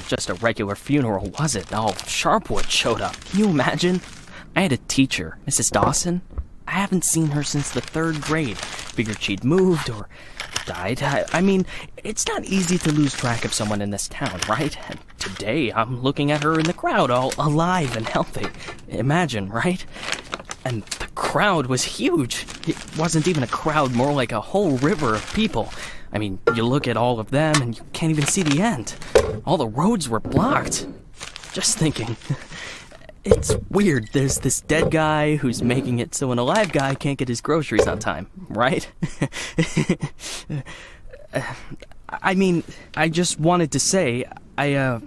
just a regular funeral, was it? All Sharpwood showed up. Can you imagine? I had a teacher, Mrs. Dawson. I haven't seen her since the 3rd grade. Figured she'd moved or died. I mean, it's not easy to lose track of someone in this town, right? And today, I'm looking at her in the crowd, all alive and healthy. Imagine, right? And the crowd was huge. It wasn't even a crowd, more like a whole river of people. I mean, you look at all of them and you can't even see the end. All the roads were blocked. Just thinking. It's weird. There's this dead guy who's making it so an alive guy can't get his groceries on time, right? I mean, I just wanted to say, I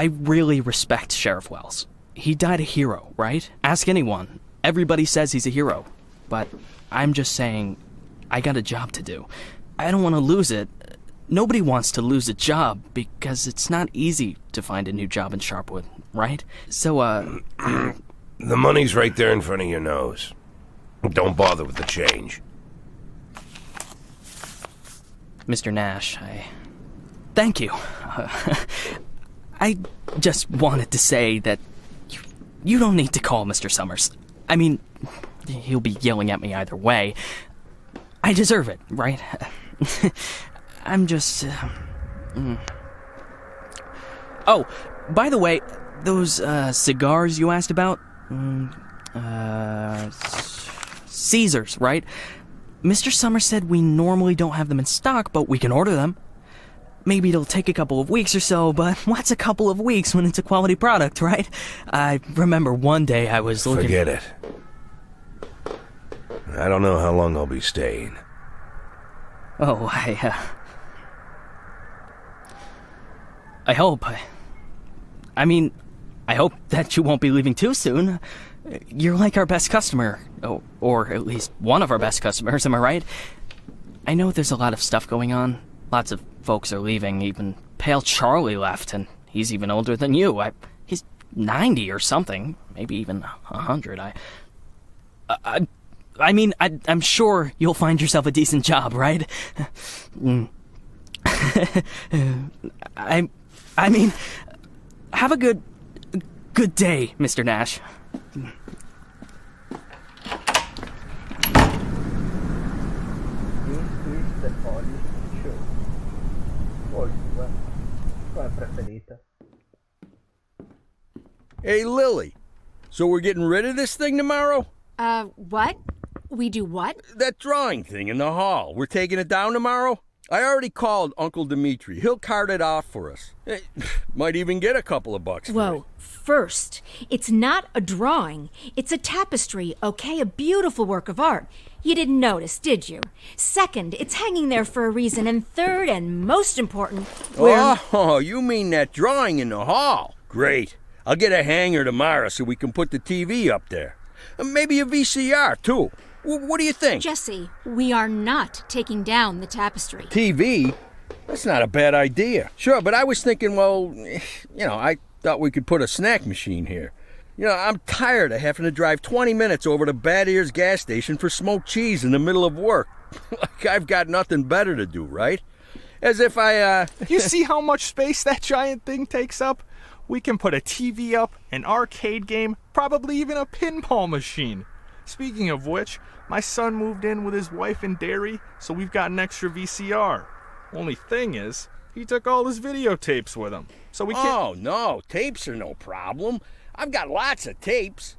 really respect Sheriff Wells. He died a hero, right? Ask anyone. Everybody says he's a hero. But I'm just saying, I got a job to do. I don't want to lose it. Nobody wants to lose a job because it's not easy to find a new job in Sharpwood, right? So, The money's right there in front of your nose. Don't bother with the change. Mr. Nash, thank you. I just wanted to say that you don't need to call Mr. Summers. I mean, he'll be yelling at me either way. I deserve it, right? I'm just... Oh, by the way, those cigars you asked about? Caesars, right? Mr. Summers said we normally don't have them in stock, but we can order them. Maybe it'll take a couple of weeks or so, but what's a couple of weeks when it's a quality product, right? I remember one day I was looking... Forget it. I don't know how long I'll be staying. Oh, I hope. I mean, I hope that you won't be leaving too soon. You're like our best customer. Or at least one of our best customers, am I right? I know there's a lot of stuff going on. Lots of folks are leaving. Even Pale Charlie left, and he's even older than you. He's 90 or something. Maybe even 100. I mean, I'm sure you'll find yourself a decent job, right? I mean, have a good day, Mr. Nash. Hey, Lily. So we're getting rid of this thing tomorrow? What? We do what? That drawing thing in the hall. We're taking it down tomorrow? I already called Uncle Dimitri. He'll cart it off for us. Might even get a couple of bucks for it. Whoa. First, it's not a drawing. It's a tapestry, okay? A beautiful work of art. You didn't notice, did you? Second, it's hanging there for a reason. And third, and most important, Oh, you mean that drawing in the hall? Great. I'll get a hanger tomorrow so we can put the TV up there. Maybe a VCR, too. What do you think? Jesse, we are not taking down the tapestry. TV? That's not a bad idea. Sure, but I was thinking, well, I thought we could put a snack machine here. I'm tired of having to drive 20 minutes over to Bad Ears gas station for smoked cheese in the middle of work. Like I've got nothing better to do, right? As if You see how much space that giant thing takes up? We can put a TV up, an arcade game, probably even a pinball machine. Speaking of which, my son moved in with his wife and dairy, so we've got an extra VCR. Only thing is, he took all his videotapes with him, so we can't... Oh, no, tapes are no problem. I've got lots of tapes.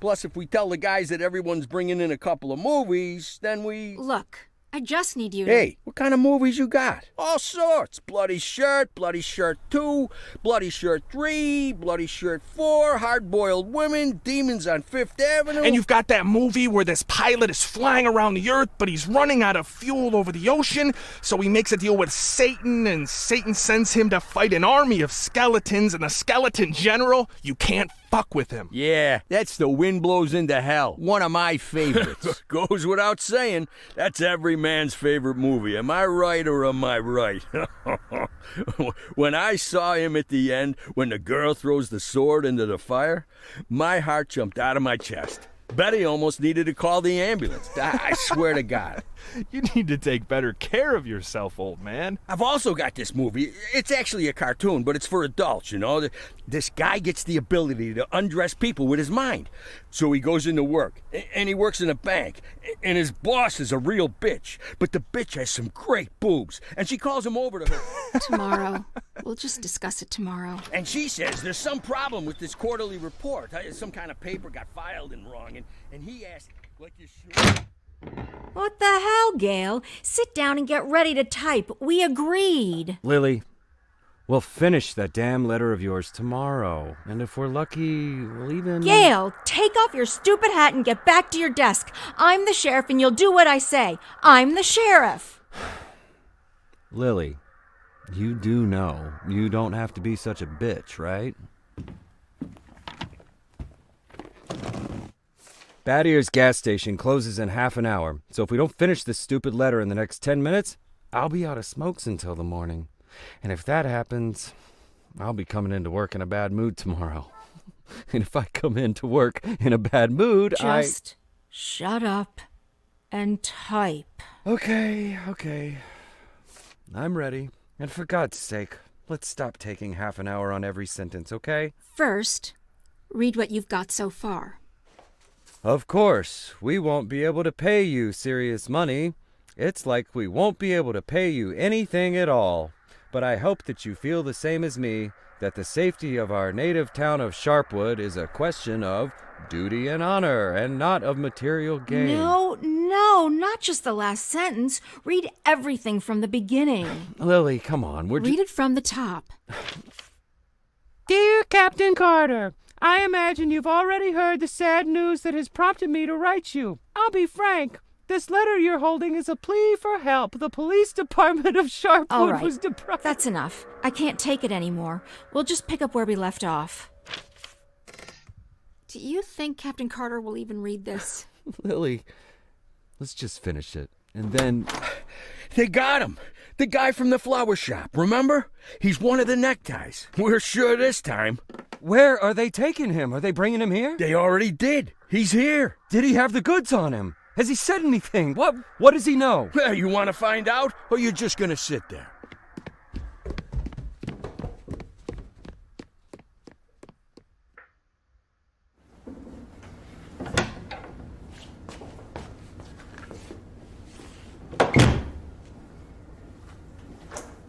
Plus, if we tell the guys that everyone's bringing in a couple of movies, then we... Look, I just need you to... Hey, what kind of movies you got? All sorts. Bloody Shirt 2, Bloody Shirt 3, Bloody Shirt 4, Hard-Boiled Women, Demons on Fifth Avenue. And you've got that movie where this pilot is flying around the earth, but he's running out of fuel over the ocean, so he makes a deal with Satan, and Satan sends him to fight an army of skeletons, and the skeleton general, you can't fuck with him. Yeah, that's The Wind Blows into Hell. One of my favorites. Goes without saying, that's every man's favorite movie. Am I right or am I right? When I saw him at the end, when the girl throws the sword into the fire, my heart jumped out of my chest. Betty almost needed to call the ambulance. I swear to God. You need to take better care of yourself, old man. I've also got this movie. It's actually a cartoon, but it's for adults, you know. This guy gets the ability to undress people with his mind. So he goes into work, and he works in a bank, and his boss is a real bitch. But the bitch has some great boobs, and she calls him over to her. Tomorrow. We'll just discuss it tomorrow. And she says there's some problem with this quarterly report. Some kind of paper got filed in wrong, and he asked, like you should. What the hell, Gail? Sit down and get ready to type. We agreed. Lily, we'll finish that damn letter of yours tomorrow. And if we're lucky, we'll even... Gail, take off your stupid hat and get back to your desk. I'm the sheriff and you'll do what I say. I'm the sheriff. Lily, you do know you don't have to be such a bitch, right? Bad Ears gas station closes in half an hour, so if we don't finish this stupid letter in the next 10 minutes, I'll be out of smokes until the morning. And if that happens, I'll be coming into work in a bad mood tomorrow. And if I come into work in a bad mood, Just shut up and type. Okay. I'm ready. And for God's sake, let's stop taking half an hour on every sentence, okay? First, read what you've got so far. Of course, we won't be able to pay you serious money. It's like we won't be able to pay you anything at all. But I hope that you feel the same as me, that the safety of our native town of Sharpwood is a question of duty and honor, and not of material gain. No, not just the last sentence. Read everything from the beginning. Lily, come on. Read it from the top. Dear Captain Carter, I imagine you've already heard the sad news that has prompted me to write you. I'll be frank. This letter you're holding is a plea for help. The police department of Sharpwood All right, was deprived. that's enough. I can't take it anymore. We'll just pick up where we left off. Do you think Captain Carter will even read this? Lily, let's just finish it. And then... They got him. The guy from the flower shop, remember? He's one of the neckties. We're sure this time. Where are they taking him? Are they bringing him here? They already did. He's here. Did he have the goods on him? Has he said anything? What does he know? Well, you want to find out, or you're just going to sit there?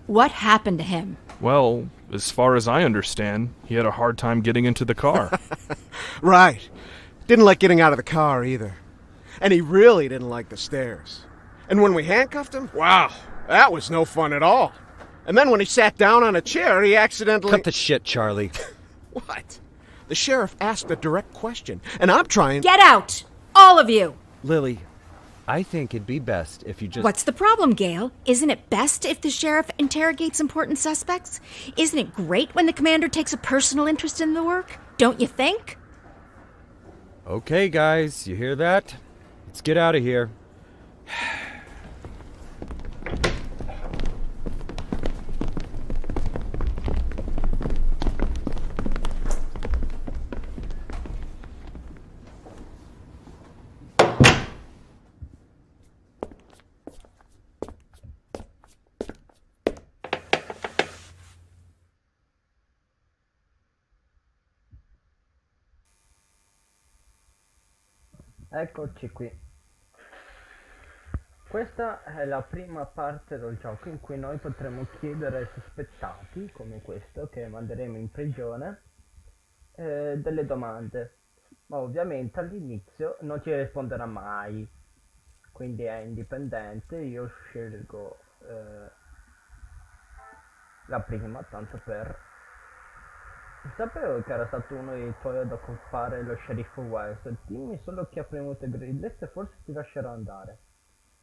What happened to him? Well, as far as I understand, he had a hard time getting into the car. Right. Didn't like getting out of the car either. And he really didn't like the stairs. And when we handcuffed him, wow, that was no fun at all. And then when he sat down on a chair, he accidentally... Cut the shit, Charlie. What? The sheriff asked a direct question, and I'm trying... Get out! All of you! Lily, I think it'd be best if you just... What's the problem, Gail? Isn't it best if the sheriff interrogates important suspects? Isn't it great when the commander takes a personal interest in the work? Don't you think? Okay, guys, you hear that? Let's get out of here. Eccoci qui. Questa è la prima parte del gioco in cui noi potremo chiedere ai sospettati, come questo che manderemo in prigione, delle domande. Ma ovviamente all'inizio non ci risponderà mai, quindi è indipendente. Io scelgo la prima, tanto per... Sapevo che era stato uno dei tuoi ad occupare lo sceriffo West. Dimmi solo chi ha premuto il grilletto e forse ti lascerò andare.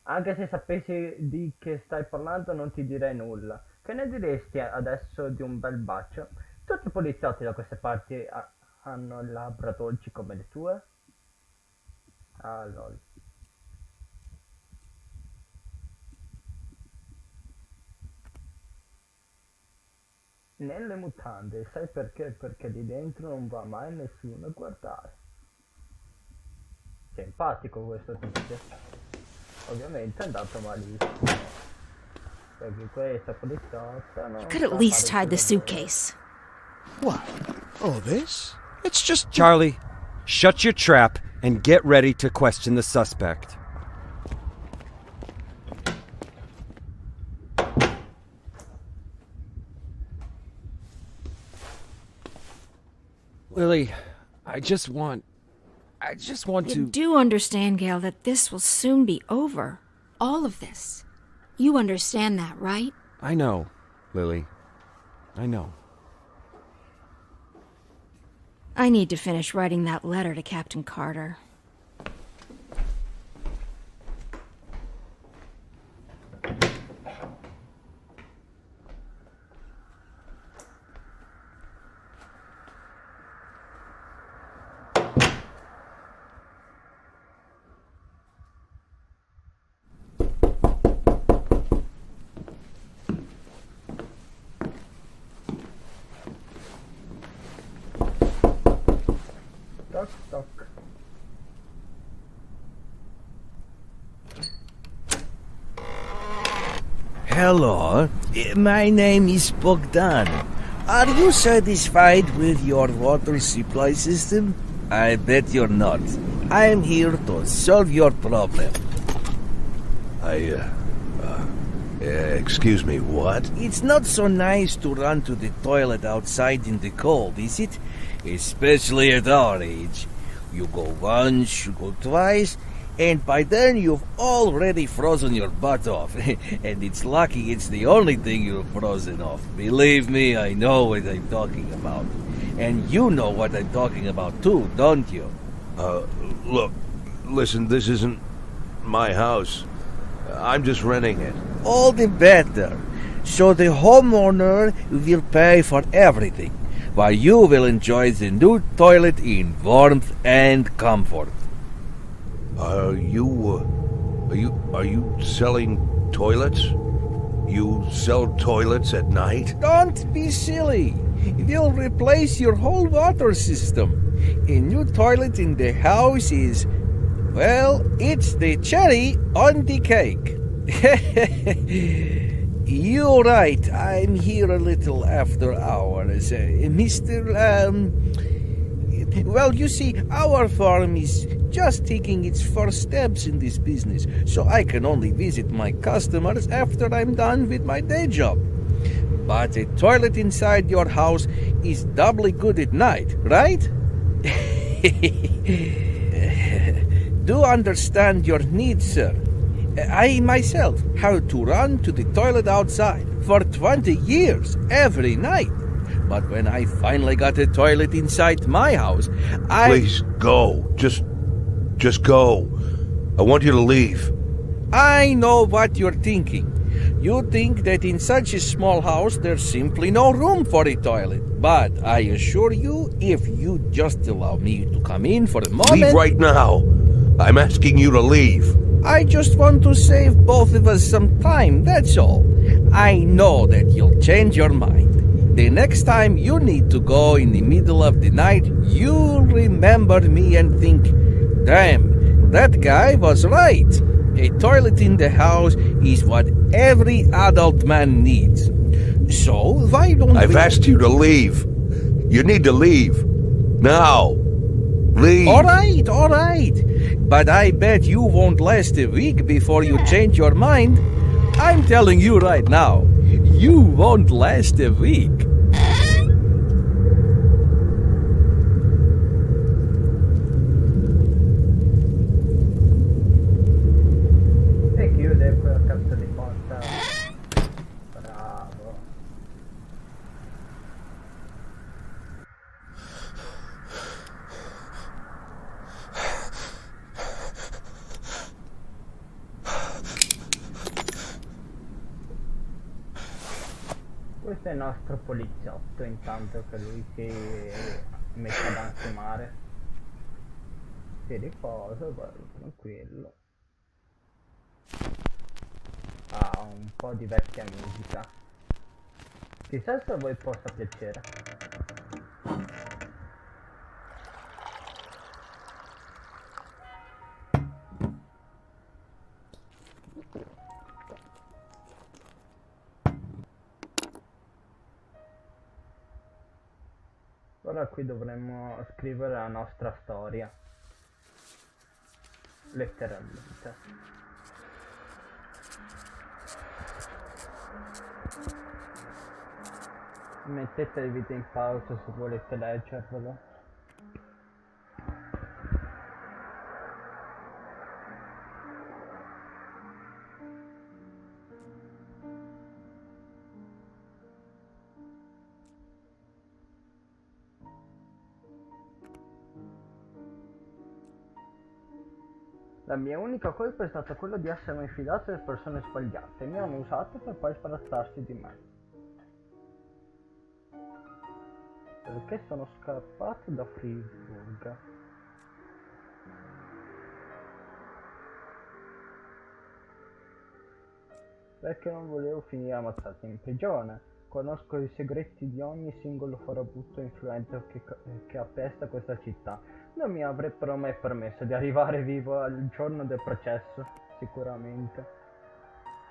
Anche se sapessi di che stai parlando non ti direi nulla. Che ne diresti adesso di un bel bacio? Tutti i poliziotti da queste parti hanno labbra dolci come le tue? Ah, lol. Nelle mutande, sai perché? Perché di dentro non va mai nessuno a guardare. Simpatico questo tizio. Ovviamente è andato malissimo. Perché questa poliziotta non You could at sa least fare hide the il suo lavoro. suitcase. What? Oh, this? It's just. Charlie, shut your trap and get ready to question the suspect. Lily, I just want You do understand, Gail, that this will soon be over. All of this. You understand that, right? I know, Lily. I know. I need to finish writing that letter to Captain Carter. Toc toc. Hello, my name is Bogdan. Are you satisfied with your water supply system? I bet you're not. I'm here to solve your problem. Excuse me, what? It's not so nice to run to the toilet outside in the cold, is it? Especially at our age. You go once, you go twice, and by then you've already frozen your butt off. And it's lucky it's the only thing you've frozen off. Believe me, I know what I'm talking about. And you know what I'm talking about too, don't you? Look, listen, this isn't my house. I'm just renting it. All the better. So the homeowner will pay for everything, while you will enjoy the new toilet in warmth and comfort. Are you selling toilets? You sell toilets at night? Don't be silly. We'll replace your whole water system. A new toilet in the house is, well, it's the cherry on the cake. You're right. I'm here a little after hours. Well, you see, our farm is just taking its first steps in this business, so I can only visit my customers after I'm done with my day job. But a toilet inside your house is doubly good at night, right? Do understand your needs, sir. I myself had to run to the toilet outside for 20 years every night. But when I finally got a toilet inside my house, Please go. Just go. I want you to leave. I know what you're thinking. You think that in such a small house there's simply no room for a toilet. But I assure you, if you just allow me to come in for a moment... Leave right now. I'm asking you to leave. I just want to save both of us some time, that's all. I know that you'll change your mind. The next time you need to go in the middle of the night, you'll remember me and think, damn, that guy was right. A toilet in the house is what every adult man needs. So why don't I've asked you to leave. You need to leave. Now. Leave. All right. But I bet you won't last a week before you change your mind. I'm telling you right now, you won't last a week. E chiude quella cazzo di porta. Bravo. Questo è il nostro poliziotto, intanto che lui si mette ad ansimare. Si riposa, guarda, tranquillo. Ha un po' di vecchia musica. Chissà se a voi possa piacere. ora qui dovremmo scrivere la nostra storia. Letteralmente. Mettete il video in pausa se volete leggervelo. La mia unica colpa è stata quella di essermi fidato delle persone sbagliate. Mi hanno usato per poi sbarazzarsi di me. Perché sono scappato da Friburg? Perché non volevo finire ammazzato in prigione. Conosco i segreti di ogni singolo farabutto influente che appesta questa città. Non mi avrebbero mai permesso di arrivare vivo al giorno del processo, sicuramente.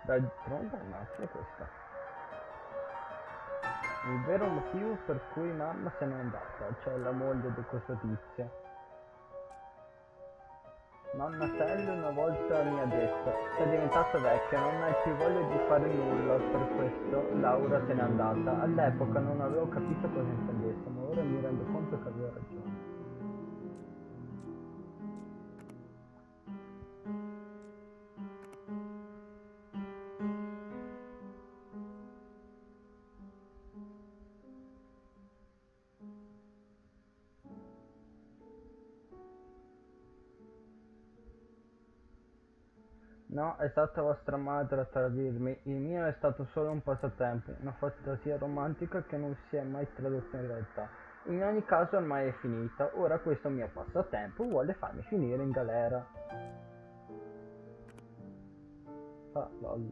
D'altronde è mafia questa. Il vero motivo per cui mamma se n'è andata, cioè la moglie di questo tizio. Nonna Sally una volta mi ha detto: sei diventato vecchio, non hai più voglia di fare nulla, per questo Laura se n'è andata. All'epoca non avevo capito cosa intendesse, ma ora mi rendo conto che aveva ragione. No, è stata vostra madre a tradirmi, il mio è stato solo un passatempo, una fantasia romantica che non si è mai tradotta in realtà. In ogni caso ormai è finita, ora questo mio passatempo vuole farmi finire in galera. Ah, lol.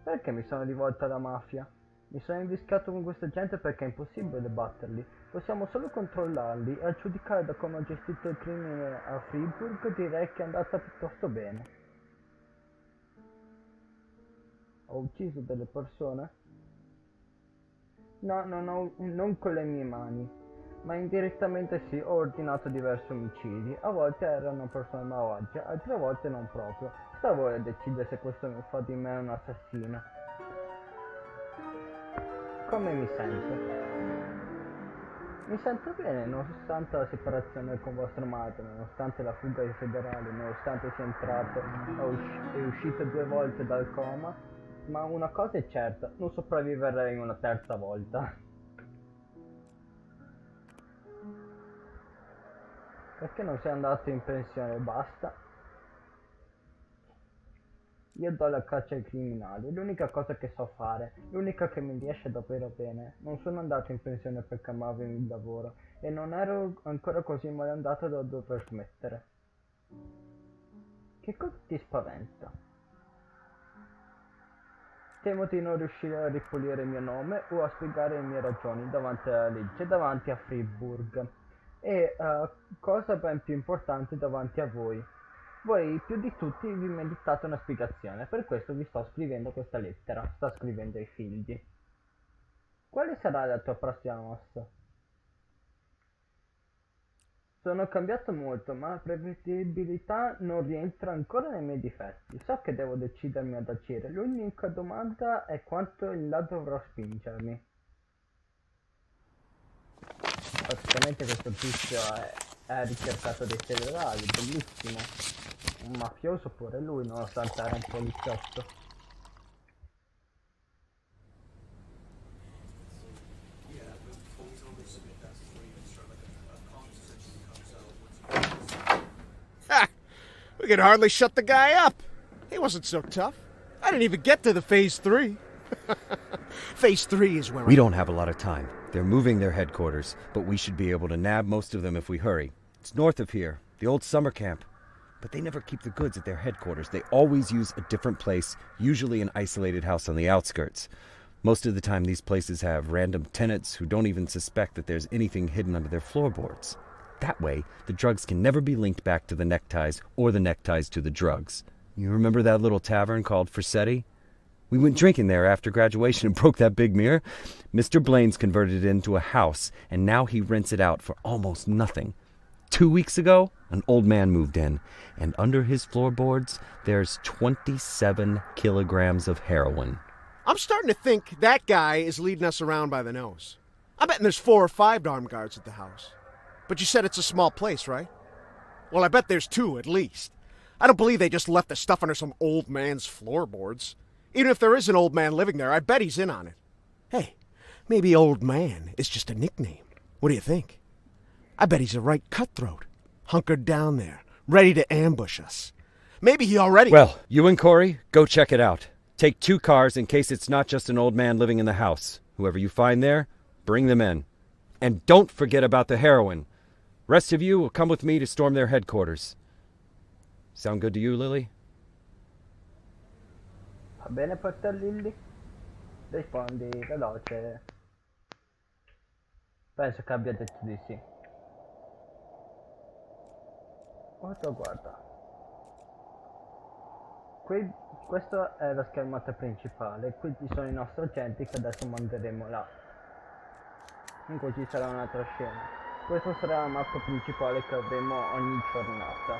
Perché mi sono rivolto alla mafia? Mi sono invischiato con questa gente perché è impossibile batterli. Possiamo solo controllarli e a giudicare da come ho gestito il crimine a Friburg direi che è andata piuttosto bene. Ho ucciso delle persone? No, non con le mie mani, ma indirettamente sì, ho ordinato diversi omicidi. A volte erano persone malvagie, altre volte non proprio. Sta a voi a decidere se questo mi fa di me un assassino. Come mi sento? Mi sento bene, nonostante la separazione con vostra madre, nonostante la fuga ai federali, nonostante sia entrato e uscito 2 volte dal coma, ma una cosa è certa, non sopravviverei una terza volta. Perché non sei andato in pensione? Basta. Io do la caccia ai criminali, è l'unica cosa che so fare, l'unica che mi riesce davvero bene. Non sono andato in pensione perché amavo il lavoro e non ero ancora così male andato da dover smettere. Che cosa ti spaventa? Temo di non riuscire a ripulire il mio nome o a spiegare le mie ragioni davanti alla legge, davanti a Friburg e, cosa ben più importante, davanti a voi. Voi più di tutti vi meritate una spiegazione, per questo vi sto scrivendo questa lettera, sto scrivendo ai figli. Quale sarà la tua prossima mossa? Sono cambiato molto, ma la prevedibilità non rientra ancora nei miei difetti. So che devo decidermi ad agire, l'unica domanda è quanto in là dovrò spingermi. Praticamente questo tizio è ricercato dei federali, bellissimo. Un mafioso pure lui, nonostante era un poliziotto. Ha! We could hardly shut the guy up. He wasn't so tough. I didn't even get to the Phase 3. Phase 3 is where We don't have a lot of time. They're moving their headquarters, but we should be able to nab most of them if we hurry. It's north of here, the old summer camp. But they never keep the goods at their headquarters. They always use a different place, usually an isolated house on the outskirts. Most of the time, these places have random tenants who don't even suspect that there's anything hidden under their floorboards. That way, the drugs can never be linked back to the neckties or the neckties to the drugs. You remember that little tavern called Frissetti? We went drinking there after graduation and broke that big mirror. Mr. Blaine's converted it into a house, and now he rents it out for almost nothing. 2 weeks ago, an old man moved in, and under his floorboards, there's 27 kilograms of heroin. I'm starting to think that guy is leading us around by the nose. I bet there's 4 or 5 armed guards at the house. But you said it's a small place, right? Well, I bet there's 2 at least. I don't believe they just left the stuff under some old man's floorboards. Even if there is an old man living there, I bet he's in on it. Hey, maybe old man is just a nickname. What do you think? I bet he's a right cutthroat, hunkered down there, ready to ambush us. Maybe he already... Well, you and Corey, go check it out. Take 2 cars in case it's not just an old man living in the house. Whoever you find there, bring them in. And don't forget about the heroin. Rest of you will come with me to storm their headquarters. Sound good to you, Lily? Va bene per te, Lily? Rispondi veloce. Penso che abbia detto di sì. Guarda. Questa è la schermata principale. Qui ci sono i nostri agenti che adesso manderemo là. In cui ci sarà un'altra scena. Questa sarà la mappa principale che avremo ogni giornata.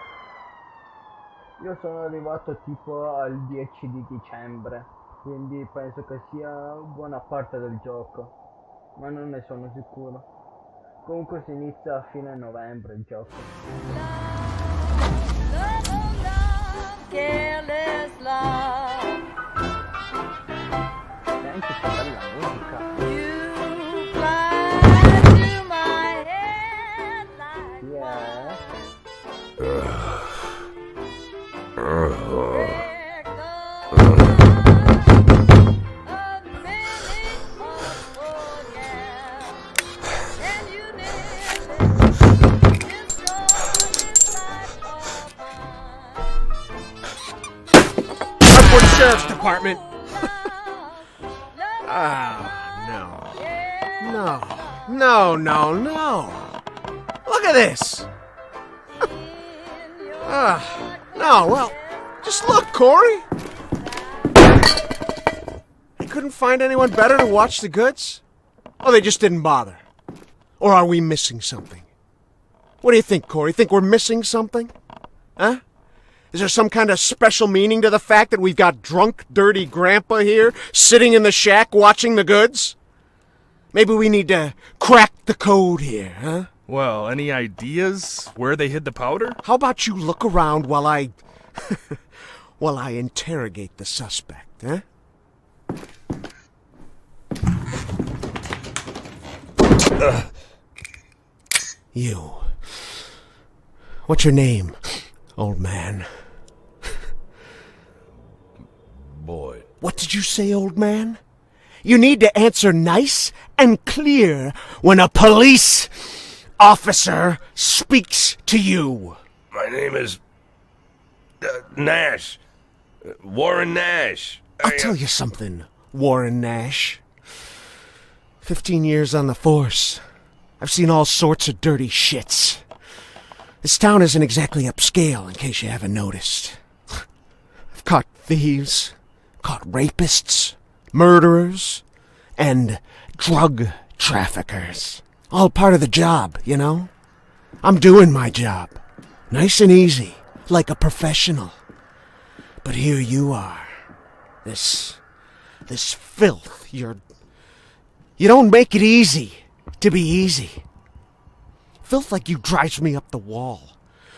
Io sono arrivato tipo al 10 di dicembre, quindi penso che sia buona parte del gioco, ma non ne sono sicuro. Comunque si inizia a fine novembre il gioco. Senti che bella musica. Sheriff's Department. No. Look at this. No, well, just look, Corey. They couldn't find anyone better to watch the goods? Or they just didn't bother? Or are we missing something? What do you think, Corey? Think we're missing something? Huh? Is there some kind of special meaning to the fact that we've got drunk, dirty grandpa here, sitting in the shack watching the goods? Maybe we need to crack the code here, huh? Well, any ideas where they hid the powder? How about you look around while I... while I interrogate the suspect, huh? You. What's your name, old man? Boy. What did you say, old man? You need to answer nice and clear when a police officer speaks to you. My name is... Nash. Warren Nash. I'll tell you something, Warren Nash. 15 years on the force. I've seen all sorts of dirty shits. This town isn't exactly upscale, in case you haven't noticed. I've caught thieves, caught rapists, murderers, and drug traffickers. All part of the job, you know? I'm doing my job. Nice and easy, like a professional. But here you are. This filth, you don't make it easy to be easy. Filth like you drives me up the wall.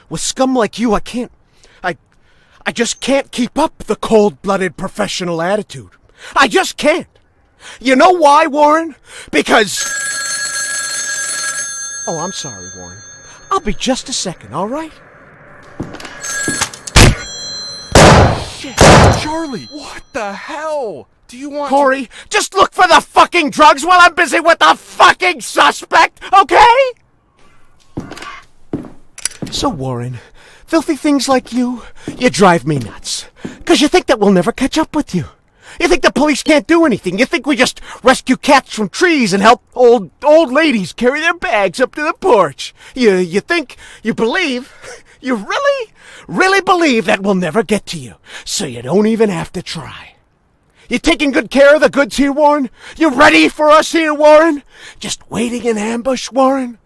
With scum like you, I just can't keep up the cold-blooded professional attitude. I just can't. You know why, Warren? Because... Oh, I'm sorry, Warren. I'll be just a second, all right? Shit, Charlie, what the hell? Do you want Corey, just look for the fucking drugs while I'm busy with the fucking suspect, okay? So, Warren, filthy things like you drive me nuts. 'Cause you think that we'll never catch up with you. You think the police can't do anything. You think we just rescue cats from trees and help old ladies carry their bags up to the porch. You believe, you really believe that we'll never get to you. So you don't even have to try. You taking good care of the goods here, Warren? You ready for us here, Warren? Just waiting in ambush, Warren?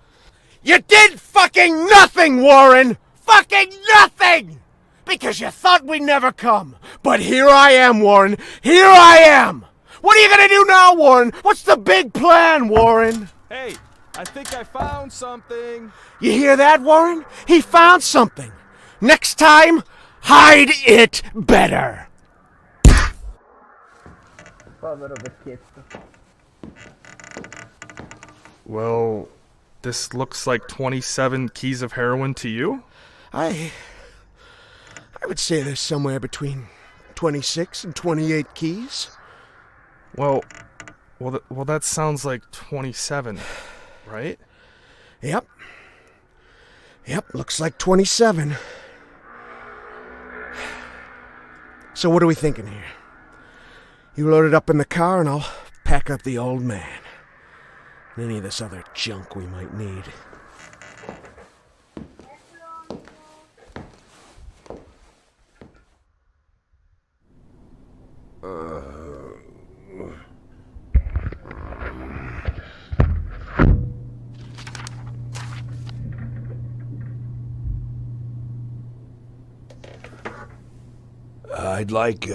You did fucking nothing, Warren! Fucking nothing! Because you thought we'd never come. But here I am, Warren. Here I am! What are you gonna do now, Warren? What's the big plan, Warren? Hey, I think I found something. You hear that, Warren? He found something. Next time, hide it better. Povero vecchietto. Well, this looks like 27 keys of heroin to you? I would say there's somewhere between 26 and 28 keys. Well, that sounds like 27, right? Yep, looks like 27. So what are we thinking here? You load it up in the car and I'll pack up the old man. And any of this other junk we might need. I'd like,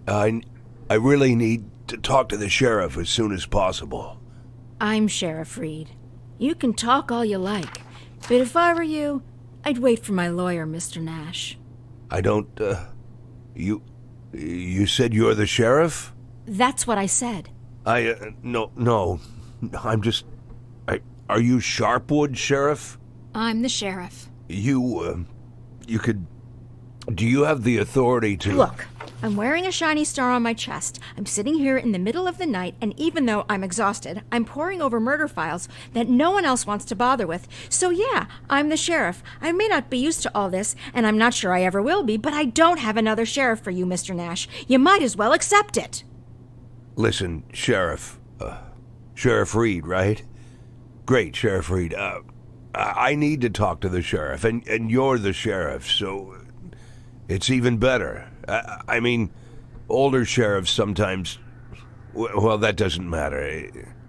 I really need to talk to the sheriff as soon as possible. I'm Sheriff Reed. You can talk all you like, but if I were you, I'd wait for my lawyer, Mr. Nash. I don't, you said you're the sheriff? That's what I said. No, I'm just, are you Sharpwood, Sheriff? I'm the sheriff. You could, do you have the authority to... Look, I'm wearing a shiny star on my chest. I'm sitting here in the middle of the night, and even though I'm exhausted, I'm poring over murder files that no one else wants to bother with. So yeah, I'm the sheriff. I may not be used to all this, and I'm not sure I ever will be, but I don't have another sheriff for you, Mr. Nash. You might as well accept it. Listen, Sheriff. Sheriff Reed, right? Great, Sheriff Reed. I need to talk to the sheriff, and you're the sheriff, so it's even better. I mean, older sheriffs sometimes... Well, that doesn't matter.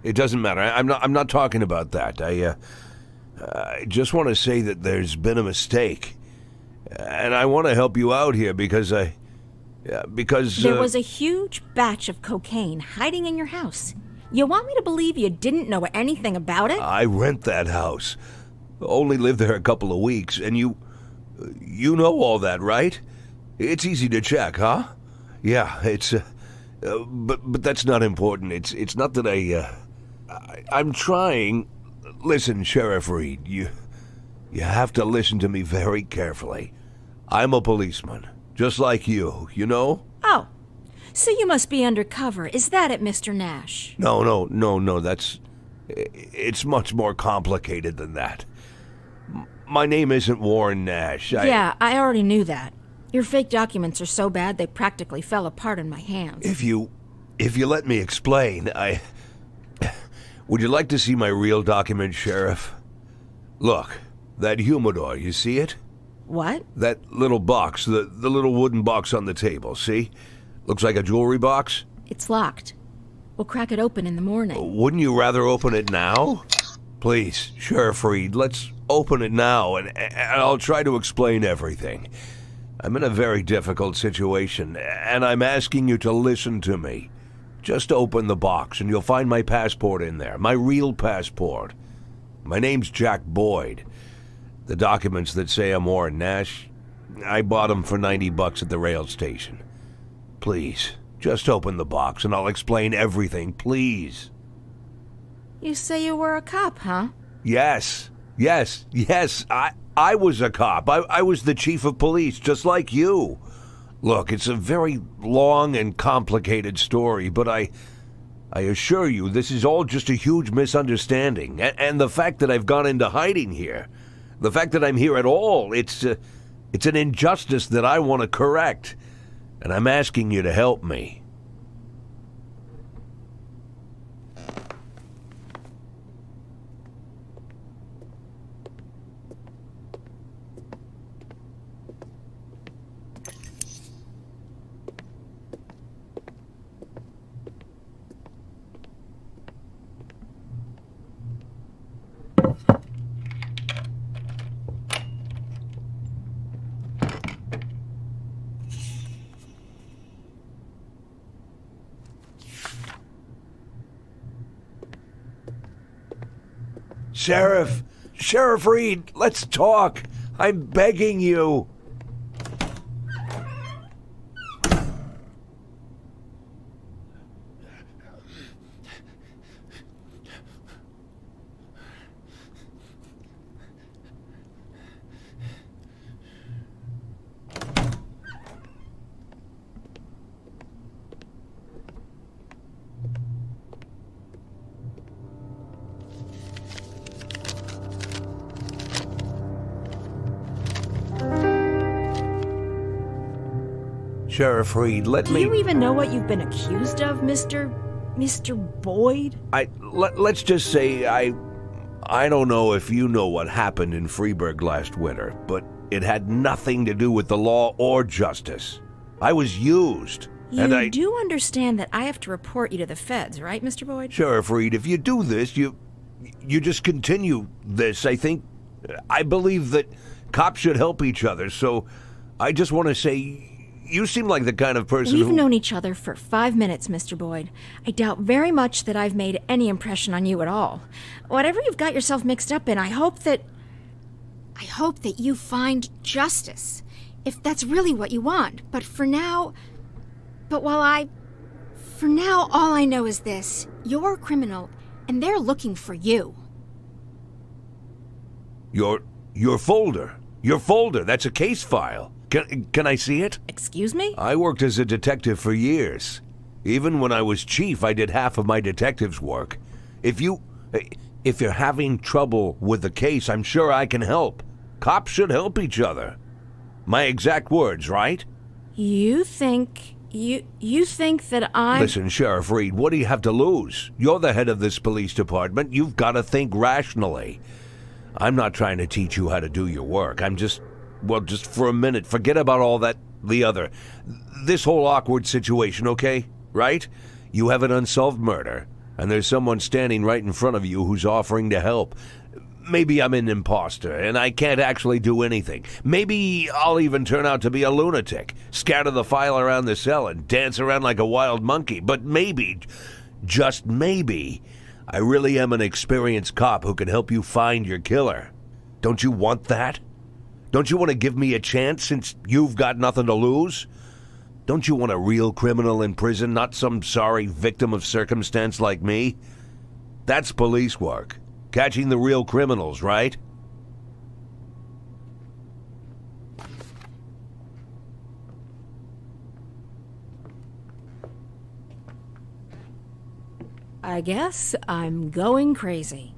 It doesn't matter. I'm not talking about that. I just want to say that there's been a mistake. And I want to help you out here because There was a huge batch of cocaine hiding in your house. You want me to believe you didn't know anything about it? I rent that house. Only lived there a couple of weeks, and you know all that, right? It's easy to check, huh? Yeah, it's but that's not important. It's not that I'm trying. Listen, Sheriff Reed, you have to listen to me very carefully. I'm a policeman, just like you know? Oh, so you must be undercover. Is that it, Mr. Nash? No, it's much more complicated than that. My name isn't Warren Nash. Yeah, I already knew that. Your fake documents are so bad they practically fell apart in my hands. If you let me explain, would you like to see my real document, Sheriff? Look, that humidor, you see it? What? That little box, the little wooden box on the table, see? Looks like a jewelry box? It's locked. We'll crack it open in the morning. Wouldn't you rather open it now? Please, Sheriff Reed, let's open it now, and I'll try to explain everything. I'm in a very difficult situation, and I'm asking you to listen to me. Just open the box, and you'll find my passport in there, my real passport. My name's Jack Boyd. The documents that say I'm Warren Nash, I bought them for $90 at the rail station. Please, just open the box, and I'll explain everything, please. You say you were a cop, huh? Yes. I was a cop. I was the chief of police, just like you. Look, it's a very long and complicated story, but I assure you this is all just a huge misunderstanding. And the fact that I've gone into hiding here, the fact that I'm here at all, it's an injustice that I want to correct. And I'm asking you to help me. Sheriff Reed, let's talk. I'm begging you. Sheriff Reed, let me... Do you even know what you've been accused of, Mr. Boyd? Let's just say I don't know if you know what happened in Freeburg last winter, but it had nothing to do with the law or justice. I was used. You do understand that I have to report you to the feds, right, Mr. Boyd? Sheriff Reed, if you do this, you just continue this. I believe that cops should help each other, so I just want to say... You seem like the kind of person We've known each other for 5 minutes, Mr. Boyd. I doubt very much that I've made any impression on you at all. Whatever you've got yourself mixed up in, I hope that you find justice, if that's really what you want. But for now, all I know is this. You're a criminal, and they're looking for you. Your folder. Your folder. That's a case file. Can I see it? Excuse me? I worked as a detective for years. Even when I was chief, I did half of my detective's work. If you're having trouble with the case, I'm sure I can help. Cops should help each other. My exact words, right? You think that I'm... Listen, Sheriff Reed, what do you have to lose? You're the head of this police department. You've got to think rationally. I'm not trying to teach you how to do your work. I'm just for a minute, forget about all that, this whole awkward situation, okay? Right? You have an unsolved murder, and there's someone standing right in front of you who's offering to help. Maybe I'm an imposter, and I can't actually do anything. Maybe I'll even turn out to be a lunatic, scatter the file around the cell and dance around like a wild monkey. But maybe, just maybe, I really am an experienced cop who can help you find your killer. Don't you want that? Don't you want to give me a chance since you've got nothing to lose? Don't you want a real criminal in prison, not some sorry victim of circumstance like me? That's police work. Catching the real criminals, right? I guess I'm going crazy.